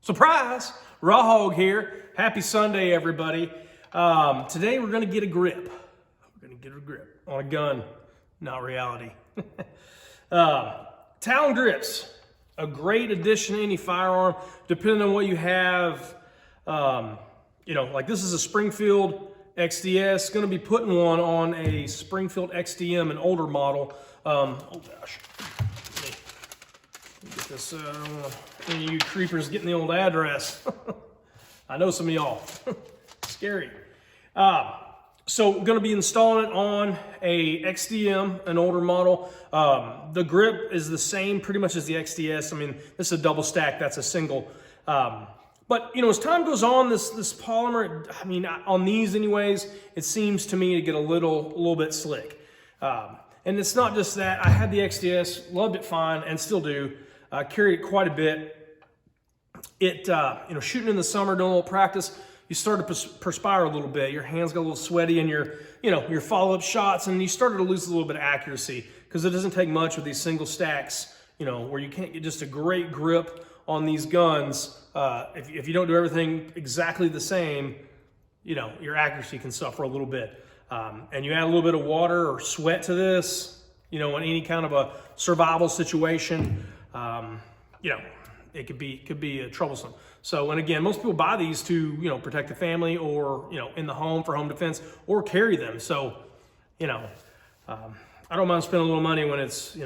Surprise! Raw Hog here. Happy Sunday, everybody. Today we're going to get a grip. We're going to get a grip on a gun, not reality. Talon Grips, a great addition to any firearm, depending on what you have. Like this is a Springfield XDS. Going to be putting one on a Springfield XDM, an older model. Oh gosh. Let me get this. Any of you creepers getting the old address. I know some of y'all. Scary. So we're going to be installing it on a XDM, an older model. The grip is the same pretty much as the XDS. I mean, this is a double stack, that's a single. But as time goes on, this polymer, I mean, on these anyways, it seems to me to get a little bit slick. And it's not just that. I had the XDS, loved it fine, and still do. Carried it quite a bit. It, shooting in the summer, doing a little practice, you start to perspire a little bit. Your hands got a little sweaty, and your follow-up shots, and you started to lose a little bit of accuracy because it doesn't take much with these single stacks, where you can't get just a great grip on these guns. If you don't do everything exactly the same, your accuracy can suffer a little bit. And you add a little bit of water or sweat to this, in any kind of a survival situation, it could be troublesome. So, and again, most people buy these to, protect the family or, in the home for home defense or carry them. So, I don't mind spending a little money when it's,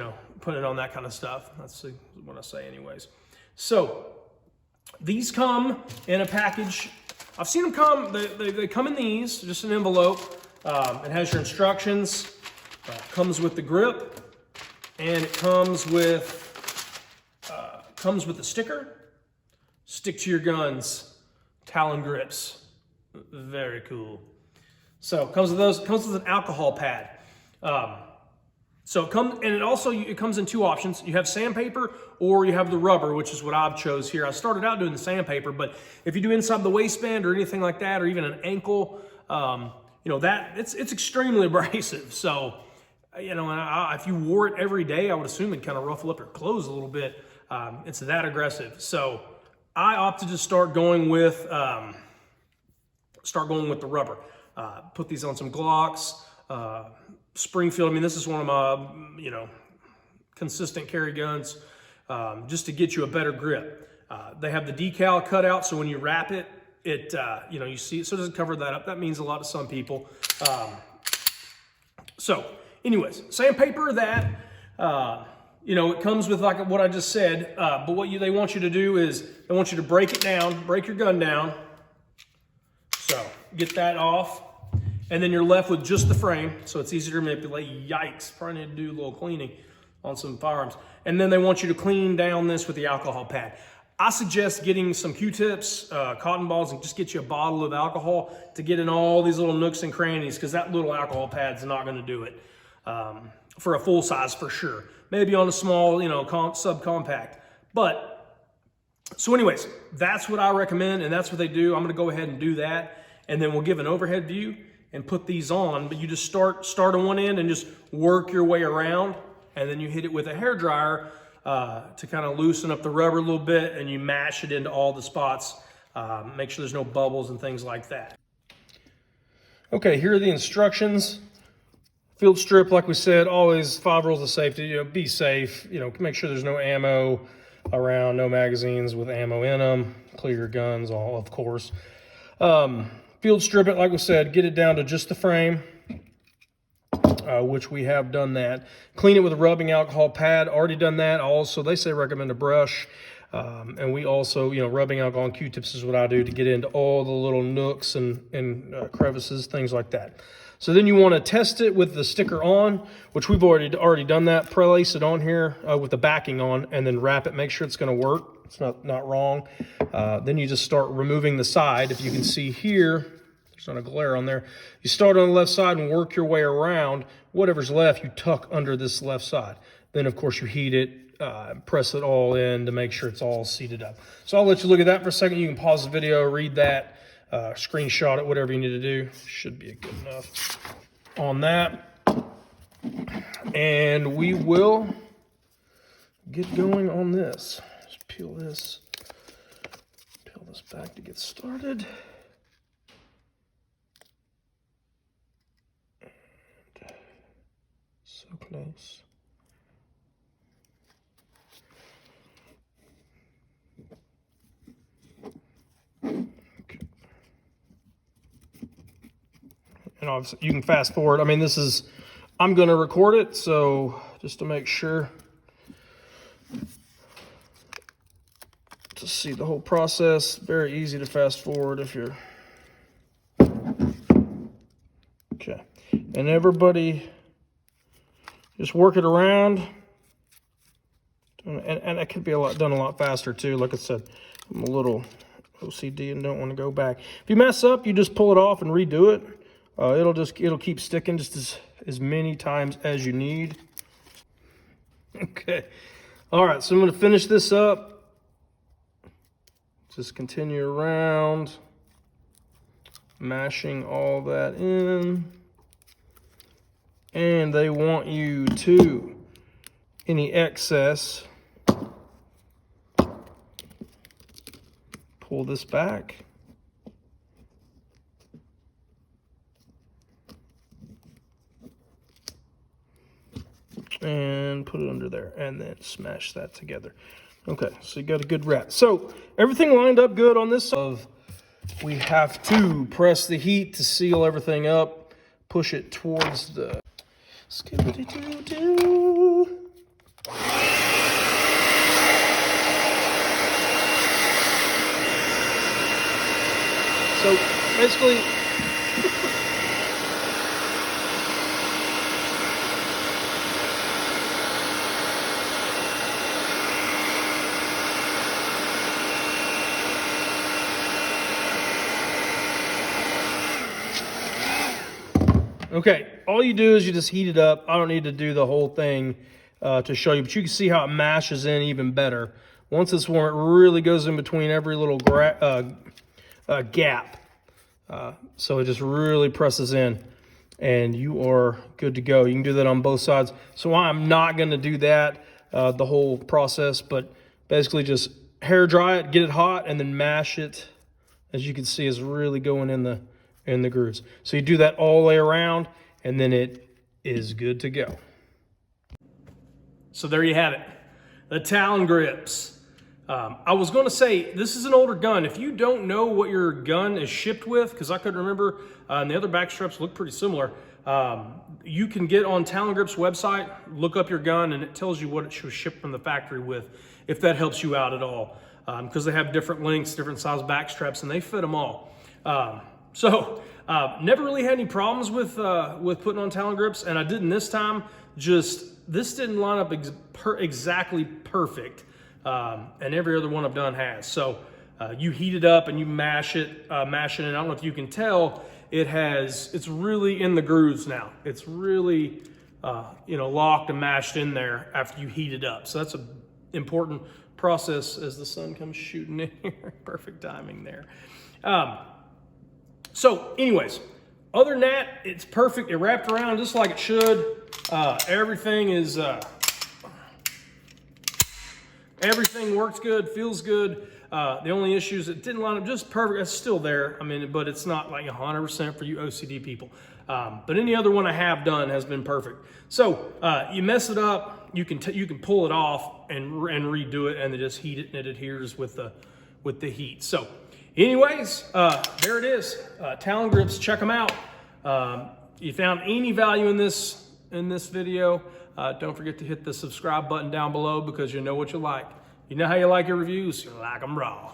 putting it on that kind of stuff. That's what I say anyways. So these come in a package. I've seen them come, they come in these, just an envelope. It has your instructions, comes with the grip, and it comes with the sticker. Stick to your guns, Talon Grips. Very cool. So it comes with those. It comes with an alcohol pad. So it comes in two options. You have sandpaper or you have the rubber, which is what I've chose here. I started out doing the sandpaper, but if you do inside the waistband or anything like that, or even an ankle, that it's extremely abrasive. So, if you wore it every day, I would assume it'd kind of ruffle up your clothes a little bit. It's that aggressive. So I opted to start going with the rubber. Put these on some Glocks, Springfield. I mean, this is one of my, consistent carry guns, just to get you a better grip. They have the decal cut out, so when you wrap it, you see it, so it doesn't cover that up. That means a lot to some people. So anyways, sandpaper that, it comes with like what I just said, but what they want you to do is they want you to break it down, break your gun down. So get that off, and then you're left with just the frame, so it's easier to manipulate. Yikes, probably need to do a little cleaning on some firearms. And then they want you to clean down this with the alcohol pad. I suggest getting some Q-tips, cotton balls, and just get you a bottle of alcohol to get in all these little nooks and crannies, because that little alcohol pad's not going to do it for a full size for sure. Maybe on a small, subcompact. So anyways, that's what I recommend, and that's what they do. I'm going to go ahead and do that, and then we'll give an overhead view and put these on. But you just start on one end and just work your way around, and then you hit it with a hairdryer to kind of loosen up the rubber a little bit, and you mash it into all the spots. Make sure there's no bubbles and things like that. Okay, here are the instructions. Field strip, like we said, always 5 rules of safety. Be safe. Make sure there's no ammo around, no magazines with ammo in them. Clear your guns, all of course. Field strip it, like we said, get it down to just the frame, which we have done that. Clean it with a rubbing alcohol pad. Already done that. Also, they say recommend a brush. And we also, rubbing alcohol and Q-tips is what I do to get into all the little nooks and crevices, things like that. So then you want to test it with the sticker on, which we've already done that. Prelace it on here with the backing on, and then wrap it. Make sure it's going to work. It's not wrong. Then you just start removing the side. If you can see here, there's not a glare on there. You start on the left side and work your way around. Whatever's left, you tuck under this left side. Then, of course, you heat it, press it all in to make sure it's all seated up. So I'll let you look at that for a second. You can pause the video, read that. Screenshot it, whatever you need to do. Should be good enough on that. And we will get going on this. Just peel this get started. And so close. Okay. And obviously you can fast forward. I mean, this is, I'm going to record it, so just to make sure to see the whole process. Very easy to fast forward if you're okay. And everybody just work it around, and it could be done a lot faster too. Like I said, I'm a little OCD and don't want to go back. If you mess up, you just pull it off and redo it. It'll keep sticking just as many times as you need. Okay. All right, so I'm going to finish this up. Just continue around, mashing all that in. And they want you to, any excess, pull this back. And put it under there, and then smash that together. Okay, so you got a good wrap. So everything lined up good on this side. We have to press the heat to seal everything up, push it towards the skibbity-doo-doo. So basically, okay, all you do is you just heat it up. I don't need to do the whole thing to show you, but you can see how it mashes in even better. Once it's warm, it really goes in between every little gap. So it just really presses in, and you are good to go. You can do that on both sides. So I'm not going to do that, the whole process, but basically just hair dry it, get it hot, and then mash it. As you can see, it's really going in the grooves. So you do that all the way around, and then it is good to go. So there you have it, the Talon Grips. I was going to say, this is an older gun. If you don't know what your gun is shipped with, because I couldn't remember, and the other back straps look pretty similar, you can get on Talon Grips website, look up your gun, and it tells you what it was shipped from the factory with, if that helps you out at all. Because they have different lengths, different size back straps, and they fit them all. Never really had any problems with putting on Talon Grips, and I didn't this time. Just, this didn't line up exactly perfect. And every other one I've done has. So you heat it up and you mash it, and I don't know if you can tell, it's really in the grooves now. It's really, locked and mashed in there after you heat it up. So that's an important process as the sun comes shooting in here. Perfect timing there. So anyways, other than that, it's perfect. It wrapped around just like it should. Everything works good, feels good. The only issue is it didn't line up just perfect. It's still there. I mean, but it's not like 100% for you OCD people. But any other one I have done has been perfect. So you mess it up, you can pull it off and redo it, and then just heat it, and it adheres with the heat. So anyways, there it is. Talon Grips, check them out. You found any value in this video, don't forget to hit the subscribe button down below, because you know what you like. You know how you like your reviews, you like them raw.